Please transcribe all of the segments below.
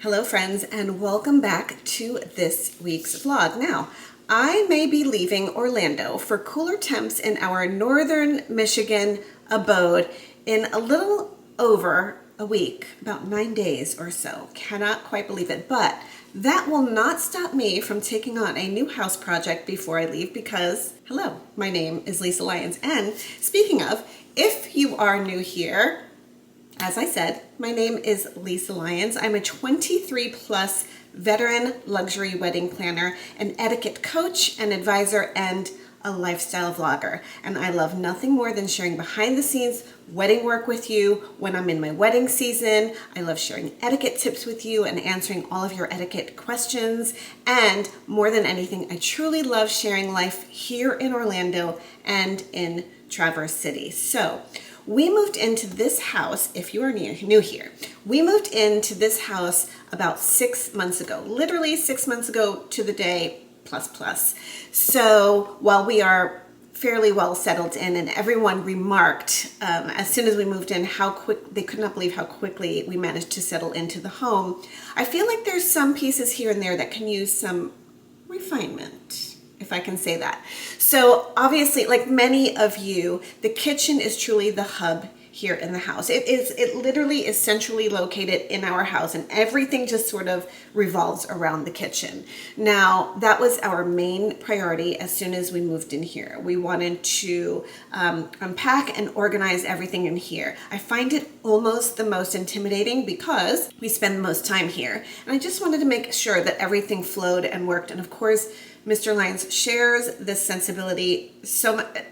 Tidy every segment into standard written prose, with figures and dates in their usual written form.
Hello friends, and welcome back to this week's vlog. Now, I may be leaving Orlando for cooler temps in our northern Michigan abode in a little over a week, about 9 days or so. Cannot quite believe it, but that will not stop me from taking on a new house project before I leave because, hello, my name is Lisa Lyons. And speaking of, if you are new here, as I said, my name is Lisa Lyons. I'm a 23 plus veteran luxury wedding planner, an etiquette coach, an advisor, and a lifestyle vlogger. And I love nothing more than sharing behind the scenes wedding work with you when I'm in my wedding season. I love sharing etiquette tips with you and answering all of your etiquette questions. And more than anything, I truly love sharing life here in Orlando and in Traverse City. So we moved into this house, if you are new here, we moved into this house about 6 months ago, literally 6 months ago to the day, plus. So while we are fairly well settled in, and everyone remarked as soon as we moved in they could not believe how quickly we managed to settle into the home, I feel like there's some pieces here and there that can use some refinement, if I can say that. So obviously, like many of you, the kitchen is truly the hub here in the house. It literally is centrally located in our house, and everything just sort of revolves around the kitchen. Now, that was our main priority as soon as we moved in here. We wanted to unpack and organize everything in here. I find it almost the most intimidating because we spend the most time here. And I just wanted to make sure that everything flowed and worked. And of course, Mr. Lyons shares this sensibility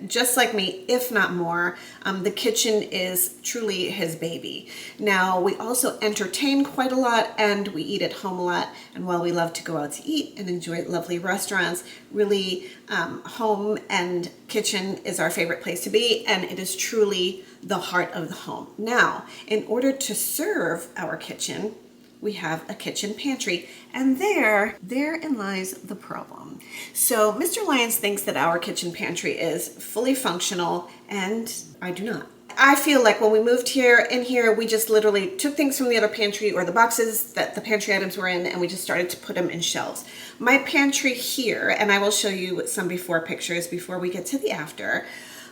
just like me, if not more. The kitchen is truly his baby. Now, we also entertain quite a lot and we eat at home a lot. And while we love to go out to eat and enjoy lovely restaurants, really home and kitchen is our favorite place to be, and it is truly the heart of the home. Now, in order to serve our kitchen, we have a kitchen pantry, and therein lies the problem. So Mr. Lyons thinks that our kitchen pantry is fully functional, and I do not. I feel like when we moved in here, we just literally took things from the other pantry or the boxes that the pantry items were in, and we just started to put them in shelves. My pantry here, and I will show you some before pictures before we get to the after.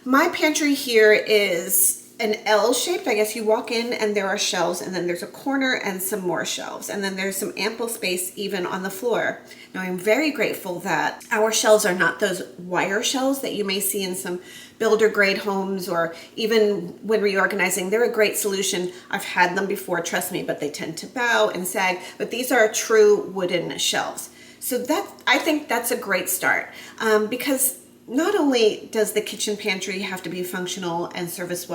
My pantry here is an L-shaped. I guess you walk in and there are shelves, and then there's a corner and some more shelves, and then there's some ample space even on the floor. Now, I'm very grateful that our shelves are not those wire shelves that you may see in some builder grade homes, or even when reorganizing. They're a great solution. I've had them before, trust me, but they tend to bow and sag. But these are true wooden shelves. So I think that's a great start, because not only does the kitchen pantry have to be functional and serve us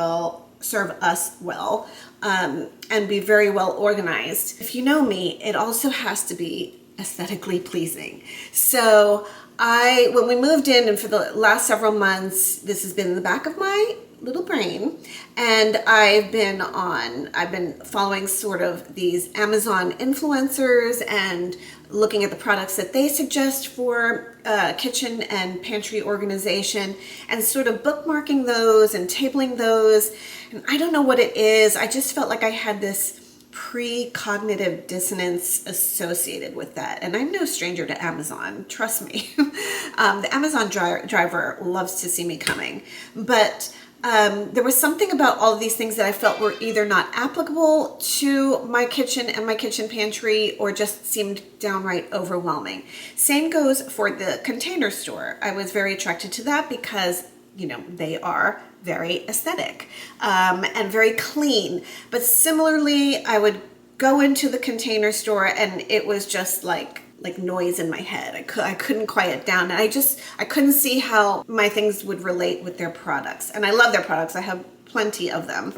well, and be very well organized, if you know me, it also has to be aesthetically pleasing. So when we moved in, and for the last several months, this has been in the back of my little brain, and I've been following sort of these Amazon influencers and looking at the products that they suggest for kitchen and pantry organization, and sort of bookmarking those and tabling those. And I don't know what it is. I just felt like I had this pre-cognitive dissonance associated with that. And I'm no stranger to Amazon, trust me. The Amazon driver loves to see me coming. But there was something about all of these things that I felt were either not applicable to my kitchen and my kitchen pantry, or just seemed downright overwhelming. Same goes for the Container Store. I was very attracted to that because, they are very aesthetic and very clean. But similarly, I would go into the Container Store and it was just like noise in my head. I couldn't quiet down, and I couldn't see how my things would relate with their products. And I love their products. I have plenty of them.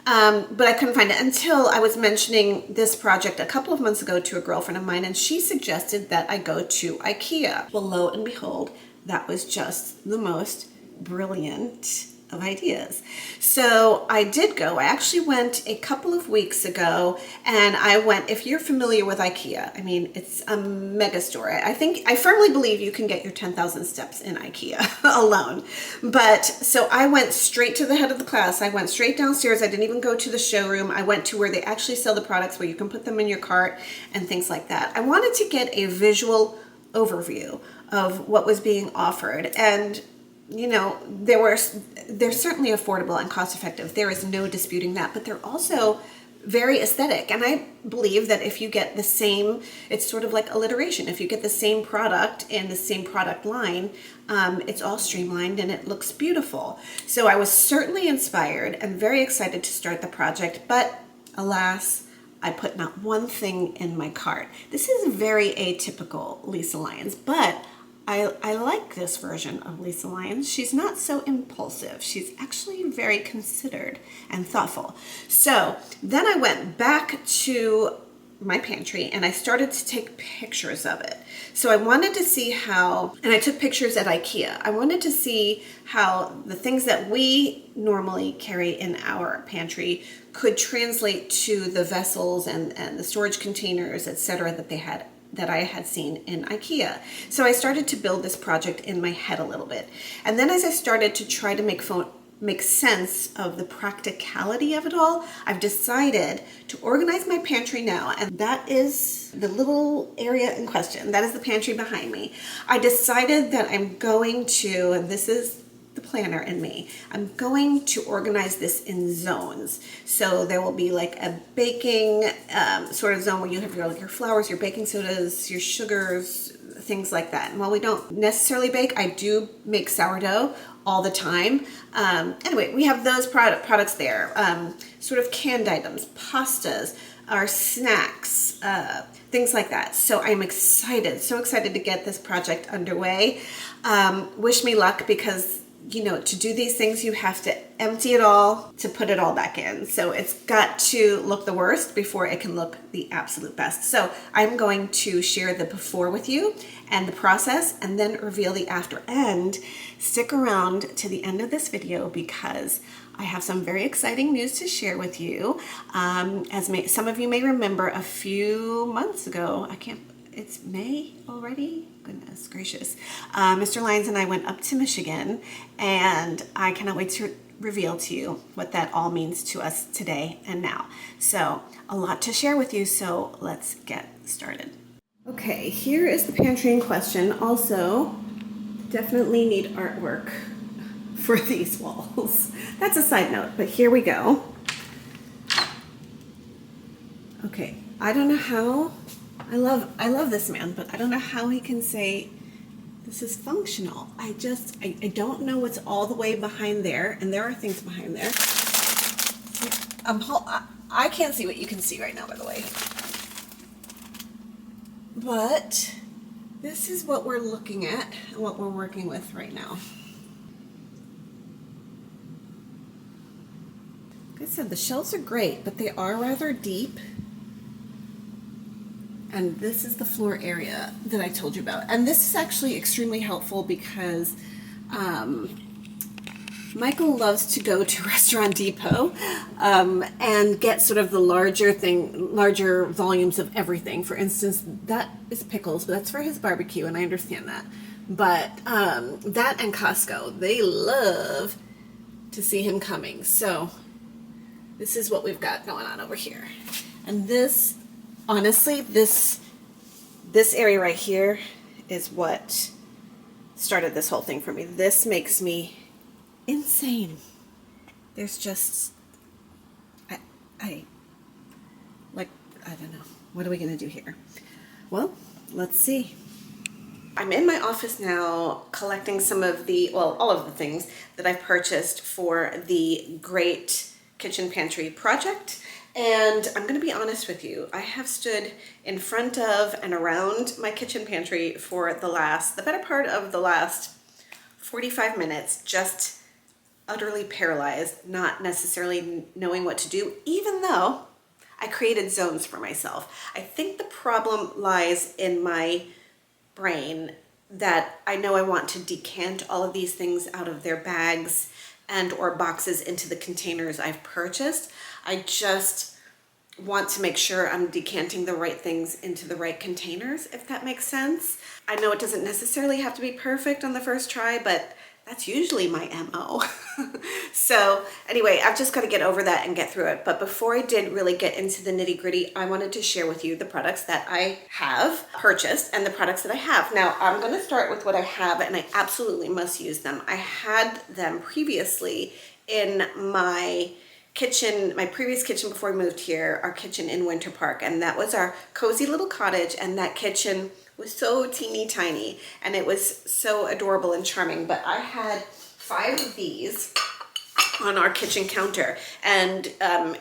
But I couldn't find it until I was mentioning this project a couple of months ago to a girlfriend of mine, and she suggested that I go to IKEA. Well, lo and behold, that was just the most brilliant of ideas. So I did go. I actually went a couple of weeks ago, and I went, if you're familiar with IKEA, I mean, it's a mega store. I firmly believe you can get your 10,000 steps in IKEA alone. But so I went straight to the head of the class. I went straight downstairs. I didn't even go to the showroom. I went to where they actually sell the products, where you can put them in your cart and things like that. I wanted to get a visual overview of what was being offered, and you know, they're certainly affordable and cost effective. There is no disputing that, but they're also very aesthetic. And I believe that if you get the same, it's sort of like alliteration. If you get the same product in the same product line, it's all streamlined and it looks beautiful. So I was certainly inspired and very excited to start the project, but alas, I put not one thing in my cart. This is very atypical Lisa Lyons, but I like this version of Lisa Lyons. She's not so impulsive. She's actually very considered and thoughtful. So then I went back to my pantry and I started to take pictures of it. So I wanted to see how, and I took pictures at IKEA. I wanted to see how the things that we normally carry in our pantry could translate to the vessels and the storage containers, etc., that I had seen in IKEA. So I started to build this project in my head a little bit. And then as I started to try to make sense of the practicality of it all, I've decided to organize my pantry now. And that is the little area in question. That is the pantry behind me. I decided that I'm going to, and this is the planner in me, I'm going to organize this in zones. So there will be like a baking sort of zone where you have your flours, your baking sodas, your sugars, things like that. And while we don't necessarily bake, I do make sourdough all the time. Anyway, we have those products there. Sort of canned items, pastas, our snacks, things like that. So I'm excited, so excited to get this project underway. Wish me luck, because you know, to do these things, you have to empty it all to put it all back in. So it's got to look the worst before it can look the absolute best. So I'm going to share the before with you and the process, and then reveal the after. And stick around to the end of this video, because I have some very exciting news to share with you. Some of you may remember, a few months ago, it's May already? Goodness gracious. Mr. Lyons and I went up to Michigan, and I cannot wait to reveal to you what that all means to us today and now. So a lot to share with you, so let's get started. Okay, here is the pantry in question. Also, definitely need artwork for these walls. That's a side note, but here we go. Okay, I don't know how, I love this man, but I don't know how he can say this is functional. I don't know what's all the way behind there, and there are things behind there. I can't see what you can see right now, by the way. But this is what we're looking at and what we're working with right now. Like I said, the shelves are great, but they are rather deep. And this is the floor area that I told you about. And this is actually extremely helpful, because Michael loves to go to Restaurant Depot and get sort of the larger volumes of everything. For instance, that is pickles, but that's for his barbecue, and I understand that. But that and Costco, they love to see him coming. So this is what we've got going on over here. And this, honestly, this area right here is what started this whole thing for me. This makes me insane. There's just, I don't know. What are we going to do here? Well, let's see. I'm in my office now collecting some of all of the things that I've purchased for the Great Kitchen Pantry project. And I'm going to be honest with you, I have stood in front of and around my kitchen pantry for the better part of the last 45 minutes, just utterly paralyzed, not necessarily knowing what to do, even though I created zones for myself. I think the problem lies in my brain, that I know I want to decant all of these things out of their bags and or boxes into the containers I've purchased. I just want to make sure I'm decanting the right things into the right containers, if that makes sense. I know it doesn't necessarily have to be perfect on the first try, but that's usually my MO. So anyway, I've just got to get over that and get through it. But before I did really get into the nitty gritty, I wanted to share with you the products that I have purchased and the products that I have. Now, I'm going to start with what I have, and I absolutely must use them. I had them previously in my kitchen, my previous kitchen before we moved here, our kitchen in Winter Park, and that was our cozy little cottage, and that kitchen was so teeny tiny and it was so adorable and charming. But I had 5 of these on our kitchen counter, and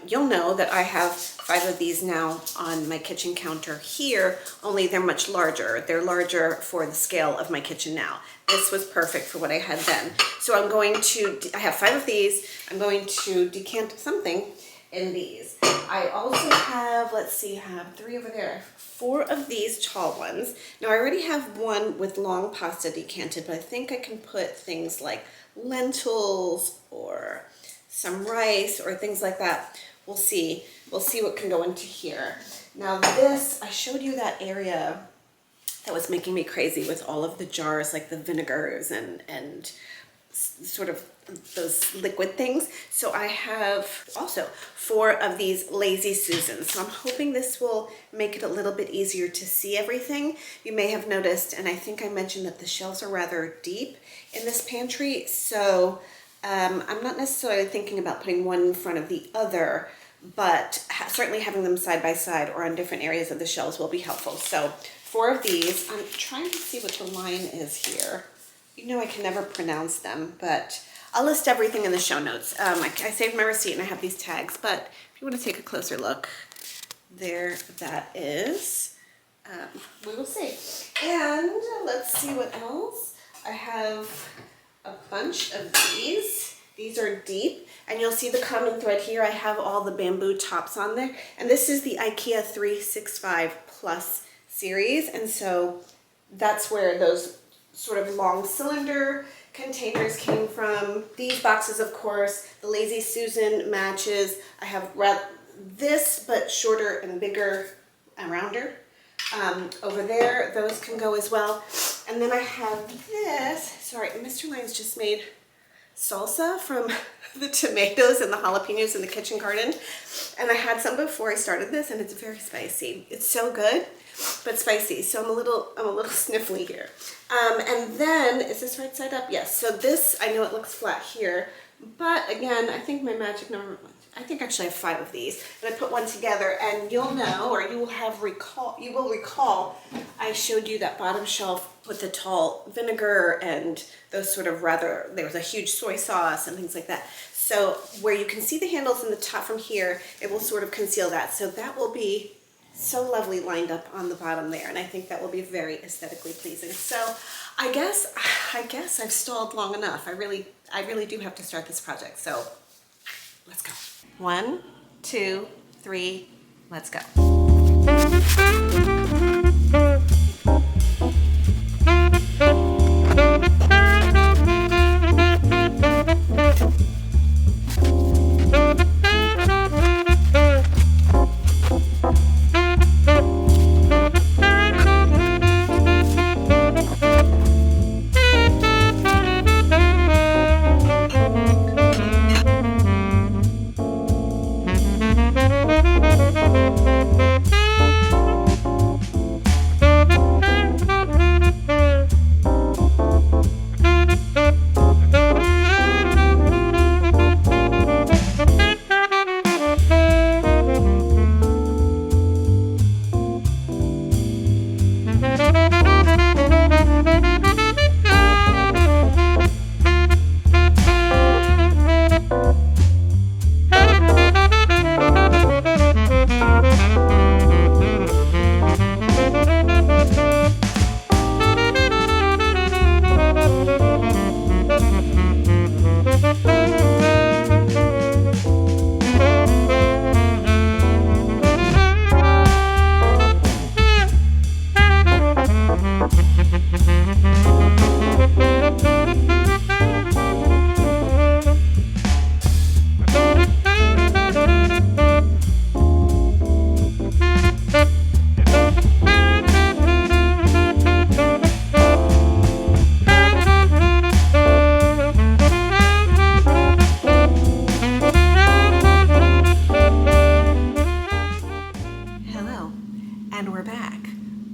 you'll know that I have 5 of these now on my kitchen counter here, only they're much larger. They're larger for the scale of my kitchen now. This was perfect for what I had then. So I'm going to, I have 5 of these. I'm going to decant something in these. I also have, let's see, I have 3 over there. 4 of these tall ones. Now I already have one with long pasta decanted, but I think I can put things like lentils or some rice or things like that. We'll see. We'll see what can go into here. Now this, I showed you that area that was making me crazy with all of the jars, like the vinegars and sort of those liquid things. So I have also 4 of these Lazy Susans. So I'm hoping this will make it a little bit easier to see everything. You may have noticed, and I think I mentioned that the shelves are rather deep in this pantry. So I'm not necessarily thinking about putting one in front of the other, but certainly having them side by side or on different areas of the shelves will be helpful. So 4 of these. I'm trying to see what the line is here. You know I can never pronounce them, but I'll list everything in the show notes. I saved my receipt and I have these tags, but if you want to take a closer look, there that is. We will see. And let's see what else. I have a bunch of these. These are deep, and you'll see the common thread here. I have all the bamboo tops on there, and this is the IKEA 365 Plus series, and so that's where those sort of long cylinder containers came from. These boxes, of course, the Lazy Susan matches. I have this, but shorter and bigger and rounder. Over there, those can go as well. And then I have this. Sorry, Mr. Lyons just made salsa from the tomatoes and the jalapenos in the kitchen garden. And I had some before I started this, and it's very spicy. It's so good, but spicy. So I'm a little sniffly here. And then, is this right side up? Yes. So this, I know it looks flat here, but again, I think my magic number, I think actually I have 5 of these, and I put one together, and you'll know, or you will recall, I showed you that bottom shelf with the tall vinegar and those sort of there was a huge soy sauce and things like that. So where you can see the handles in the top from here, it will sort of conceal that. So that will be so lovely lined up on the bottom there, and I think that will be very aesthetically pleasing. So I guess I've stalled long enough. I really do have to start this project. So let's go. 1, 2, 3, let's go.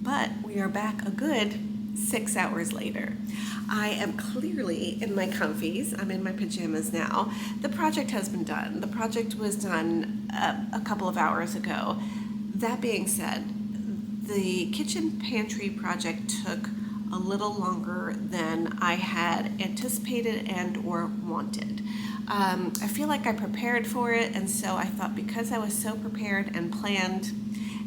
but we are back a good 6 hours later. I am clearly in my comfies. I'm in my pajamas now. The project has been done. The project was done a couple of hours ago. That being said, the kitchen pantry project took a little longer than I had anticipated and or wanted. I feel like I prepared for it, and so I thought because I was so prepared and planned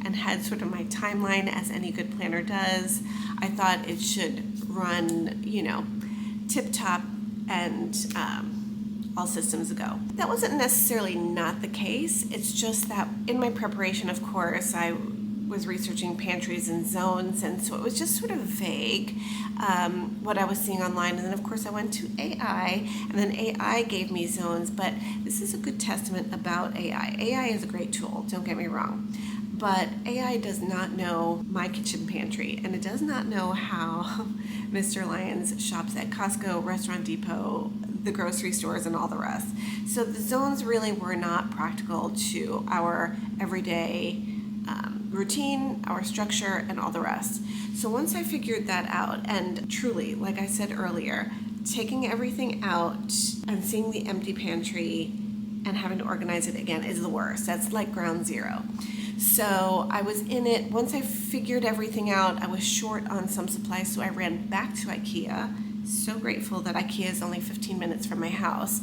and had sort of my timeline as any good planner does, I thought it should run, tip-top and all systems go. That wasn't necessarily not the case. It's just that in my preparation, of course, I was researching pantries and zones, and so it was just sort of vague what I was seeing online. And then of course I went to AI, and then AI gave me zones. But this is a good testament about AI. AI is a great tool, don't get me wrong, but AI does not know my kitchen pantry, and it does not know how Mr. Lyons shops at Costco, Restaurant Depot, the grocery stores, and all the rest. So the zones really were not practical to our everyday routine, our structure, and all the rest. So once I figured that out, and truly, like I said earlier, taking everything out and seeing the empty pantry and having to organize it again is the worst. That's like ground zero. So I was in it. Once I figured everything out, I was short on some supplies, so I ran back to IKEA. So grateful that IKEA is only 15 minutes from my house.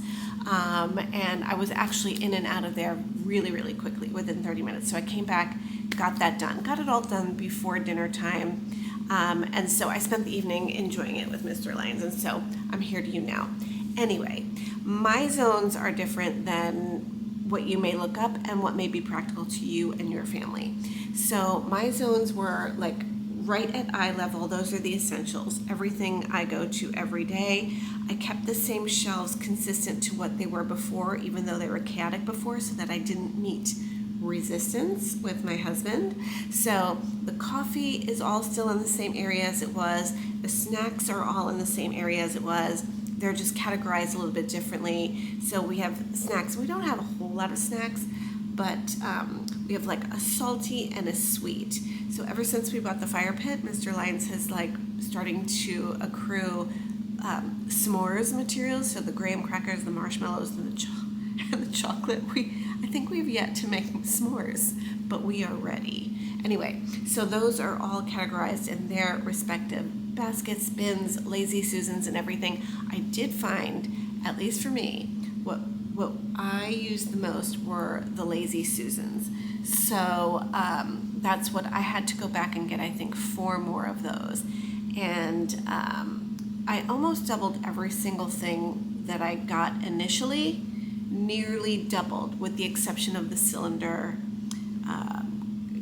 And I was actually in and out of there really, really quickly, within 30 minutes. So I came back, got that done, got it all done before dinner time. And so I spent the evening enjoying it with Mr. Lyons, and so I'm here to you now. Anyway, my zones are different than what you may look up and what may be practical to you and your family. So my zones were like right at eye level. Those are the essentials. Everything I go to every day. I kept the same shelves consistent to what they were before, even though they were chaotic before, so that I didn't meet resistance with my husband. So the coffee is all still in the same area as it was. The snacks are all in the same area as it was. They're just categorized a little bit differently. So we have snacks. We don't have a whole lot of snacks, but we have like a salty and a sweet. So ever since we bought the fire pit, Mr. Lyons has starting to accrue s'mores materials. So the graham crackers, the marshmallows, and the chocolate. I think we've yet to make s'mores, but we are ready. Anyway, so those are all categorized in their respective baskets, bins, lazy Susans, and everything. I did find, at least for me, what I used the most were the lazy Susans. So that's what I had to go back and get, I think, 4 more of those. And I almost doubled every single thing that I got initially, nearly doubled, with the exception of the cylinder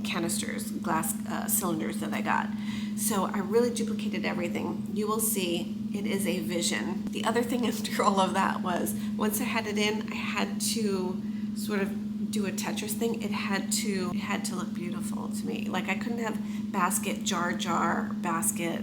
canisters, glass cylinders that I got. So I really duplicated everything. You will see it is a vision. The other thing after all of that was, once I had it in, I had to sort of do a Tetris thing. It had to look beautiful to me. Like I couldn't have basket, jar, basket,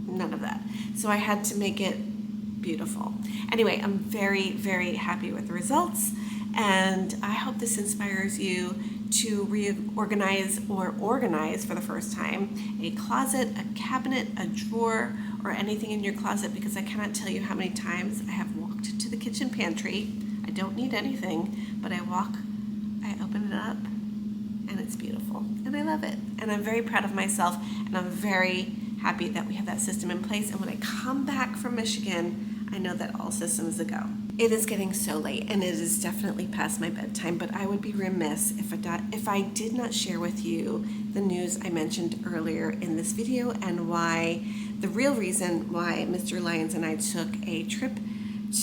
none of that. So I had to make it beautiful. Anyway, I'm very, very happy with the results, and I hope this inspires you to reorganize or organize for the first time a closet, a cabinet, a drawer, or anything in your closet, because I cannot tell you how many times I have walked to the kitchen pantry. I don't need anything, but I open it up, and it's beautiful, and I love it, and I'm very proud of myself, and I'm very happy that we have that system in place. And when I come back from Michigan, I know that all systems are go. It is getting so late, and it is definitely past my bedtime, but I would be remiss if I did not share with you the news I mentioned earlier in this video, and the real reason why Mr. Lyons and I took a trip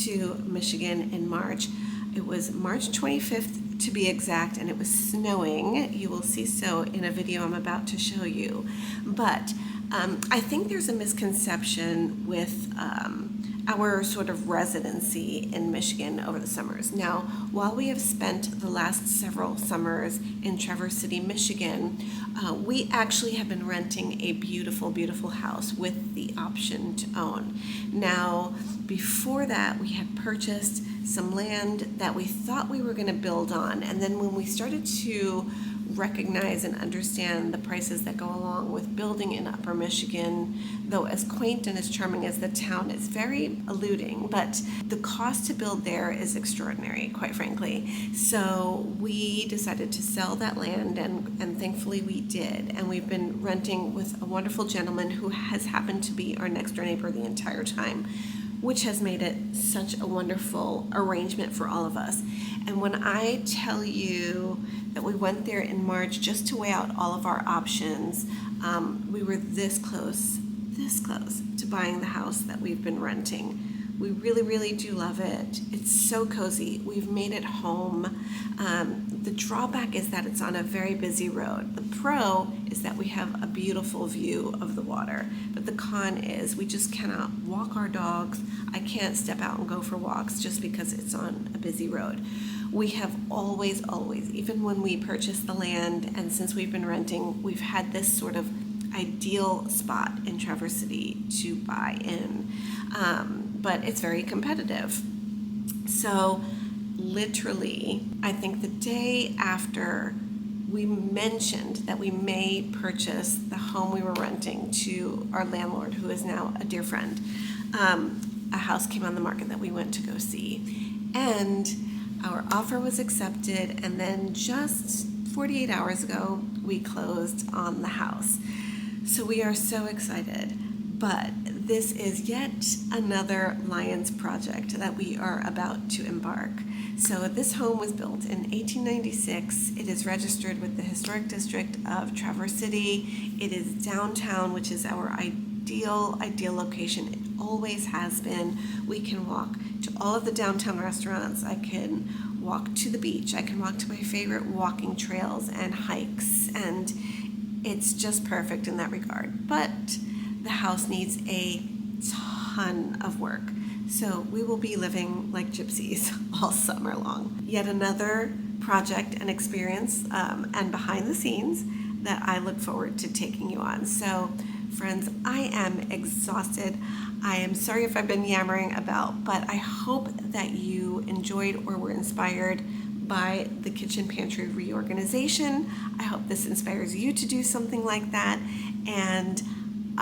to Michigan in March. It was March 25th to be exact, and it was snowing. You will see so in a video I'm about to show you. But I think there's a misconception with our sort of residency in Michigan over the summers. Now, while we have spent the last several summers in Traverse City, Michigan, we actually have been renting a beautiful, beautiful house with the option to own. Now, before that, we had purchased some land that we thought we were going to build on, and then when we started to recognize and understand the prices that go along with building in Upper Michigan. Though as quaint and as charming as the town is, very eluding, but the cost to build there is extraordinary, quite frankly. So we decided to sell that land, and thankfully we did. And we've been renting with a wonderful gentleman who has happened to be our next door neighbor the entire time, which has made it such a wonderful arrangement for all of us. And when I tell you that we went there in March just to weigh out all of our options, we were this close to buying the house that we've been renting. We really, really do love it. It's so cozy. We've made it home. The drawback is that it's on a very busy road. The pro is that we have a beautiful view of the water. But the con is we just cannot walk our dogs. I can't step out and go for walks just because it's on a busy road. We have always, even when we purchased the land and since we've been renting, we've had this sort of ideal spot in Traverse City to buy in. But it's very competitive. So literally, I think the day after we mentioned that we may purchase the home we were renting to our landlord, who is now a dear friend, a house came on the market that we went to go see. And our offer was accepted, and then just 48 hours ago, we closed on the house. So we are so excited. But this is yet another Lions project that we are about to embark. So this home was built in 1896. It is registered with the Historic District of Traverse City. It is downtown, which is our ideal location. It always has been. We can walk to all of the downtown restaurants. I can walk to the beach. I can walk to my favorite walking trails and hikes, and it's just perfect in that regard. But the house needs a ton of work. So we will be living like gypsies all summer long. Yet another project and experience and behind the scenes that I look forward to taking you on. So friends, I am exhausted. I am sorry if I've been yammering about, but I hope that you enjoyed or were inspired by the kitchen pantry reorganization. I hope this inspires you to do something like that. And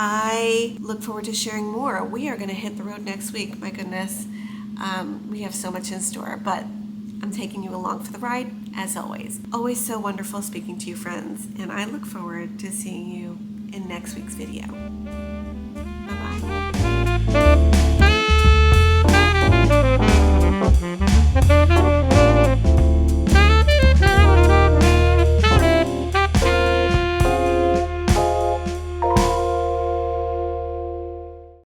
I look forward to sharing more. We are going to hit the road next week. My goodness, we have so much in store, but I'm taking you along for the ride, as always. Always so wonderful speaking to you, friends, and I look forward to seeing you in next week's video. Bye-bye.